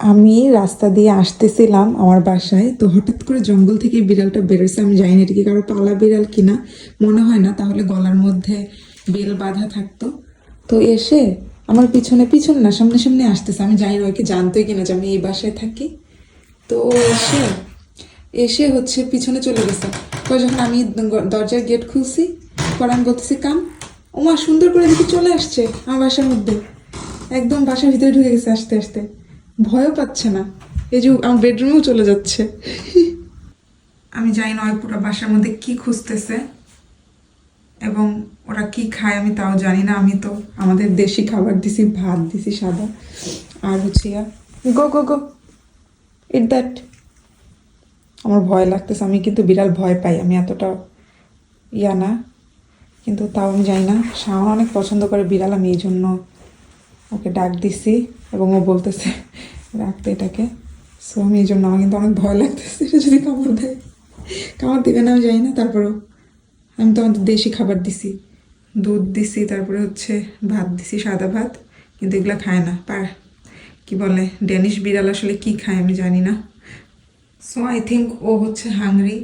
আমি রাস্তা দিয়ে আসতেছিলাম আমার বাসায়, তো হঠাৎ করে জঙ্গল থেকে বিড়ালটা বেরোচ্ছে। আমি জানি না এটা কি কারো পালা বিড়াল কিনা, মনে হয় না, তাহলে গলার মধ্যে বেল বাঁধা থাকতো। তো এসে আমার পিছনে পিছনে না, সামনে সামনে আসতেছে। আমি জানি না ওকে জানতোই কিনা যে আমি এই বাসায় থাকি। তো ও এসে এসে হচ্ছে পিছনে চলে গেছে। তো যখন আমি দরজার গেট খুলছি, পরে আমি বলতেছি কাম, ওমা সুন্দর করে দেখি চলে আসছে আমার বাসার মধ্যে, একদম বাসার ভিতরে ঢুকে গেছে আস্তে আস্তে, ভয়ও পাচ্ছে না। এই যে আমার বেডরুমেও চলে যাচ্ছে। আমি জানি না ওই পুরো বাসার মধ্যে কি খুঁজতেছে এবং ওরা কি খায় আমি তাও জানি না। আমি তো আমাদের দেশি খাবার দিছি, ভাত দিছি সাদা, আর হচ্ছে গো গো গো ইট দ্যাট। আমার ভয় লাগতেছে, আমি কিন্তু বিড়াল ভয় পাই, আমি এতটা না, কিন্তু তাও আমি জানি না। শাওন অনেক পছন্দ করে বিড়াল, আমি এই জন্য ওকে ডাক দিছি এবং ও বলতেছে রাখতে এটাকে। সো আমি এই জন্য, আমার কিন্তু অনেক ভয় লাগতেছে এটা যদি কামড় দেয়। কামড় দিবে না আমি জানি না, তারপরেও আমি তো আমাদের দেশি খাবার দিছি, দুধ দিছি, তারপরে হচ্ছে ভাত দিছি সাদা ভাত, কিন্তু এগুলো খায় না। কি বলে ডেনিশ বিড়াল আসলে কি খায় আমি জানি না। সো আই থিঙ্ক ও হচ্ছে হাংরি।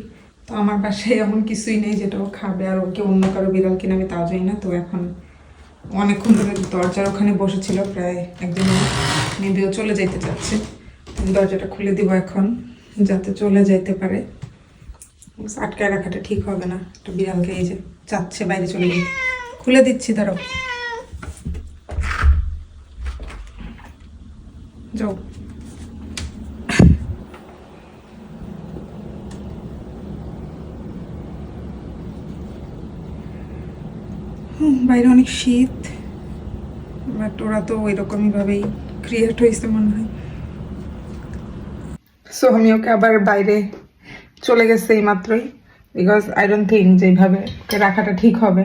তো আমার বাসায় এমন কিছুই নেই যেটা ও খাবে, আর ওকে অন্য কারো বিড়াল কিনা আমি তাও জানি না। তো এখন অনেকক্ষণ ধরে দরজার ওখানে বসেছিল, প্রায় একজন মেবেও চলে যাইতে চাচ্ছে। দরজাটা খুলে দিব এখন, যাতে চলে যাইতে পারে। আটকায় রাখাটা ঠিক হবে না, একটা বিড়ালকে এই যে চাচ্ছে বাইরে চলে যেতে। খুলে দিচ্ছি, দাঁড়াও, যাও। বাইরে অনেক শীত, বাট ওরা তো ওই রকমই ভাবেই ক্রিয়েট হয়েছে মনে হয়। সো আমি ওকে আবার বাইরে চলে গেছে এই মাত্রই, বিকজ আই ডোন্ট থিঙ্ক যেভাবে ওকে রাখাটা ঠিক হবে।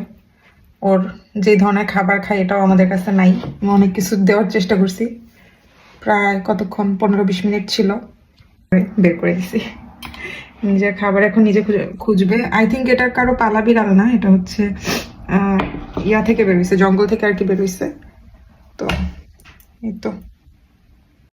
ওর যে ধরনের খাবার খাই এটাও আমাদের কাছে নাই। আমি অনেক কিছু দেওয়ার চেষ্টা করছি, প্রায় কতক্ষণ 15-20 মিনিট ছিল, বের করে দিছি। নিজের খাবার এখন নিজে খুঁজবে। আই থিঙ্ক এটা কারো পালা বিড়াল না, এটা হচ্ছে ইয়া থেকে বেরোইছে, জঙ্গল থেকে আর কি বেরোইছে। তো এই তো।